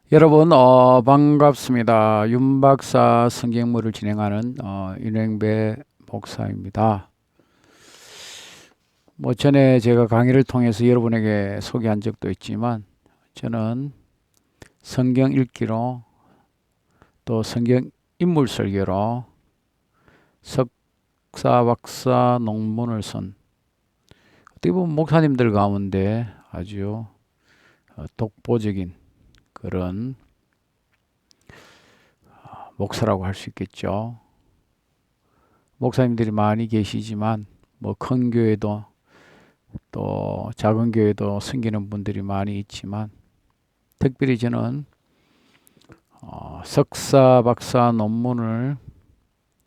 여러분, 반갑습니다. 윤박사 성경물을 진행하는 윤행배 목사입니다. 전에 제가 강의를 통해서 여러분에게 소개한 적도 있지만 저는 성경 읽기로 또 성경 인물 설교로 석사, 박사 논문을 쓴 어떻게 보면 목사님들 가운데 아주 독보적인 그런 목사라고 할 수 있겠죠. 목사님들이 많이 계시지만 큰 교회도 또 작은 교회도 섬기는 분들이 많이 있지만 특별히 저는 석사, 박사 논문을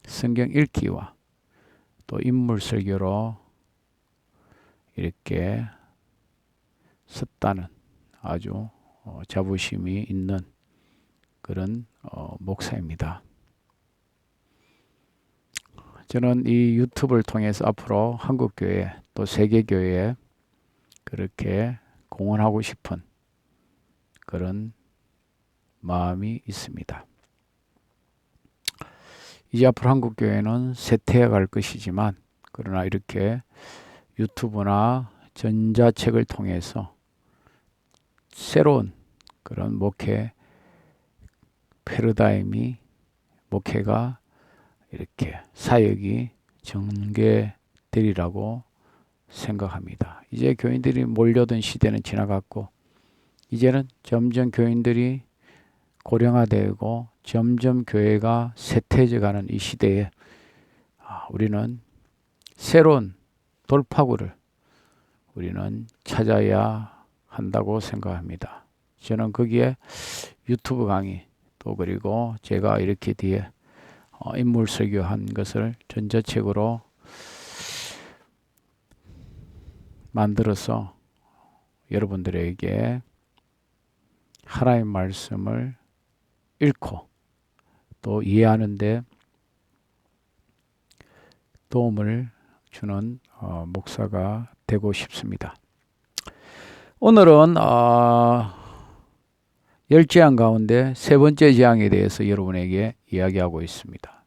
성경 읽기와 또 인물 설교로 이렇게 썼다는 아주 자부심이 있는 그런 목사입니다. 저는 이 유튜브를 통해서 앞으로 한국교회 또 세계교회에 그렇게 공헌하고 싶은 그런 마음이 있습니다. 이제 앞으로 한국교회는 쇠퇴해 갈 것이지만 그러나 이렇게 유튜브나 전자책을 통해서 새로운 그런 목회 패러다임이 목회가 이렇게 사역이 전개되리라고 생각합니다. 이제 교인들이 몰려든 시대는 지나갔고 이제는 점점 교인들이 고령화되고 점점 교회가 쇠퇴해져가는 이 시대에 우리는 새로운 돌파구를 우리는 찾아야 한다고 생각합니다. 저는 거기에 유튜브 강의 또 그리고 제가 이렇게 뒤에 인물 설교한 것을 전자책으로 만들어서 여러분들에게 하나님 말씀을 읽고 또 이해하는데 도움을 주는 목사가 되고 싶습니다. 오늘은 10재앙 가운데 세 번째 재앙에 대해서 여러분에게 이야기하고 싶습니다.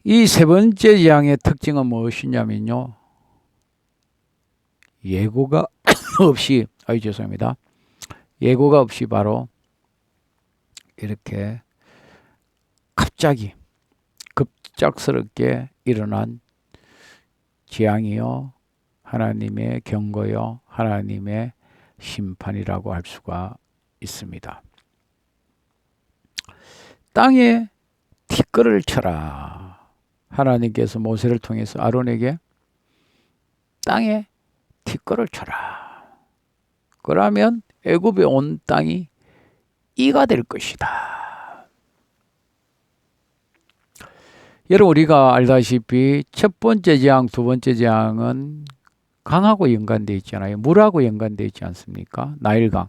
이 세 번째 재앙의 특징은 무엇이냐면요. 예고가 없이, 죄송합니다. 예고가 없이 바로 이렇게 갑자기 급작스럽게 일어난 재앙이요. 하나님의 경고요. 하나님의 심판이라고 할 수가 있습니다. 땅에 티끌을 쳐라. 하나님께서 모세를 통해서 아론에게 땅에 티끌을 쳐라. 그러면 애굽에 온 땅이 이가 될 것이다. 여러분 우리가 알다시피 첫 번째 재앙, 두 번째 재앙은 강하고 연관되어 있잖아요. 물하고 연관되어 있지 않습니까? 나일강.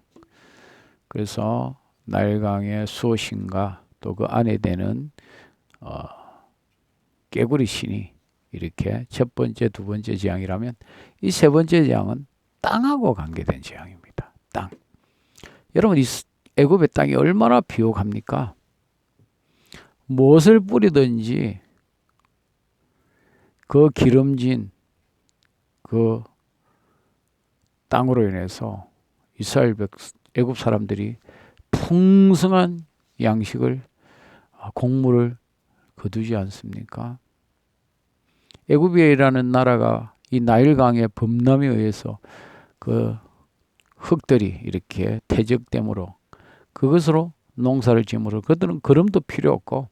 그래서 나일강의 수호신과 또 그 안에 되는 깨구리 신이 이렇게 첫 번째, 두 번째 재앙이라면 이 세 번째 재앙은 땅하고 관계된 재앙입니다. 땅. 여러분 이 애굽의 땅이 얼마나 비옥합니까? 무엇을 뿌리든지 그 기름진 그 땅으로 인해서 애굽 사람들이 풍성한 양식을 곡물을 거두지 않습니까? 애굽이라는 나라가 이 나일강의 범람에 의해서 그 흙들이 이렇게 퇴적됨으로 그것으로 농사를 지므로 그들은 거름도 필요 없고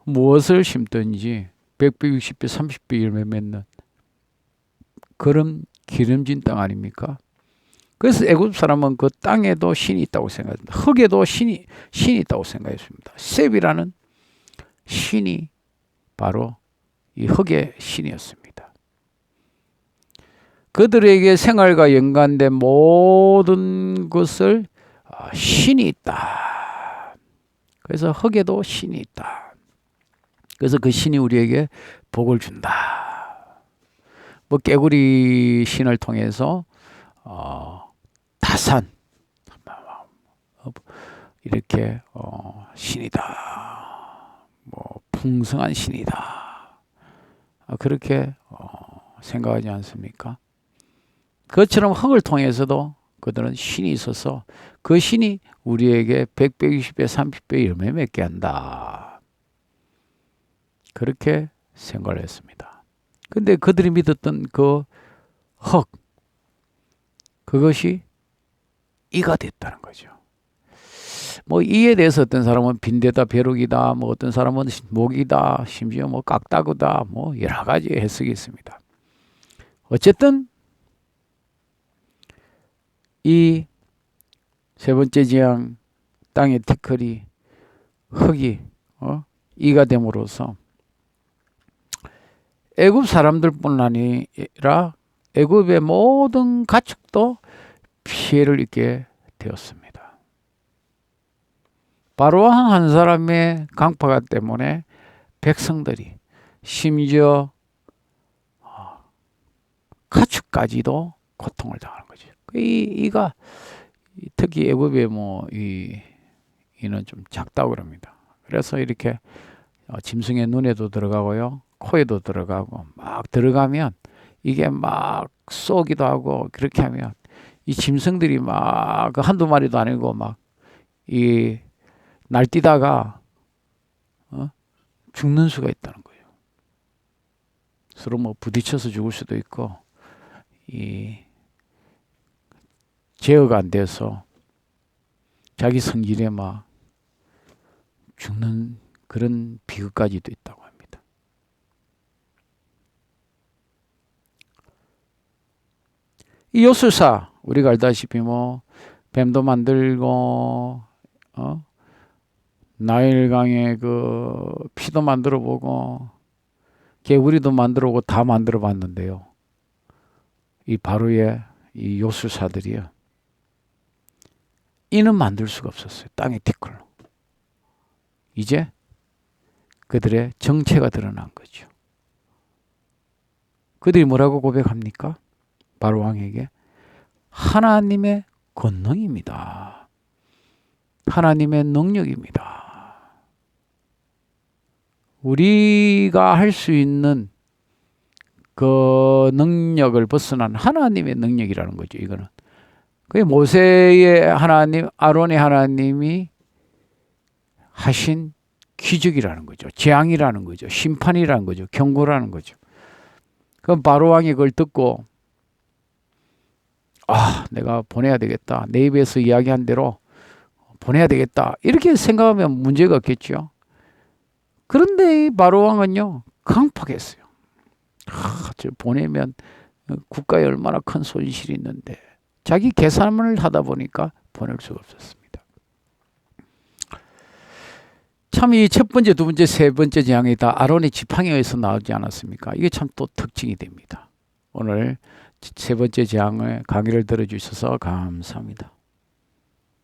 무엇을 심든지 100배, 60배, 30배 열매 맺는 그런 기름진 땅 아닙니까? 그래서 애굽 사람은 그 땅에도 신이 있다고 생각합니다. 흙에도 신이 있다고 생각했습니다. 셉이라는 신이 바로 이 흙의 신이었습니다. 그들에게 생활과 연관된 모든 것을 신이 있다. 그래서 흙에도 신이 있다. 그래서 그 신이 우리에게 복을 준다. 깨구리 신을 통해서 다산 이렇게 신이다, 뭐 풍성한 신이다, 그렇게 생각하지 않습니까? 그것처럼 흙을 통해서도 그들은 신이 있어서 그 신이 우리에게 100배, 20배, 30배 열매 맺게 한다, 그렇게 생각을 했습니다. 근데 그들이 믿었던 그 흙, 그것이 이가 됐다는 거죠. 뭐 이에 대해서 어떤 사람은 빈대다, 벼룩이다, 뭐 어떤 사람은 목이다, 심지어 뭐 깍다구다, 뭐 여러 가지 해석이 있습니다. 어쨌든 이 세 번째 재앙, 땅의 티끌이, 흙이 이가 됨으로써 애굽 사람들뿐 아니라 애굽의 모든 가축도 피해를 입게 되었습니다. 바로왕 한 사람의 강파가 때문에 백성들이, 심지어 가축까지도 고통을 당하는 거죠. 이가 특히 애굽의 이는 좀 작다고 그럽니다. 그래서 이렇게 짐승의 눈에도 들어가고요, 코에도 들어가고, 막 들어가면 이게 막 쏘기도 하고, 그렇게 하면 이 짐승들이 막 한두 마리도 아니고 막 이 날뛰다가 죽는 수가 있다는 거예요. 서로 뭐 부딪혀서 죽을 수도 있고, 이 제어가 안 돼서 자기 성질에 막 죽는 그런 비극까지도 있다고 합니다. 이 요술사, 우리가 알다시피 뭐 뱀도 만들고 나일강의 그 피도 만들어 보고 개구리도 만들어 보고 다 만들어 봤는데요, 이 바로의 이 요술사들이요, 이는 만들 수가 없었어요. 땅의 티끌로. 이제 그들의 정체가 드러난 거죠. 그들이 뭐라고 고백합니까? 바로 왕에게 하나님의 권능입니다. 하나님의 능력입니다. 우리가 할 수 있는 그 능력을 벗어난 하나님의 능력이라는 거죠. 이거는 그게 모세의 하나님, 아론의 하나님이 하신 기적이라는 거죠. 재앙이라는 거죠. 심판이라는 거죠. 경고라는 거죠. 그럼 바로 왕이 그걸 듣고 내가 보내야 되겠다, 내 입에서 이야기한 대로 보내야 되겠다, 이렇게 생각하면 문제가 없겠죠. 그런데 이 바로 왕은요, 강팍했어요. 저 보내면 국가에 얼마나 큰 손실이 있는데, 자기 계산을 하다 보니까 보낼 수가 없었습니다. 참 이 첫 번째, 두 번째, 세 번째 재앙이 다 아론의 지팡이에 의해서 나오지 않았습니까? 이게 참 또 특징이 됩니다. 오늘 세 번째 재앙의 강의를 들어주셔서 감사합니다.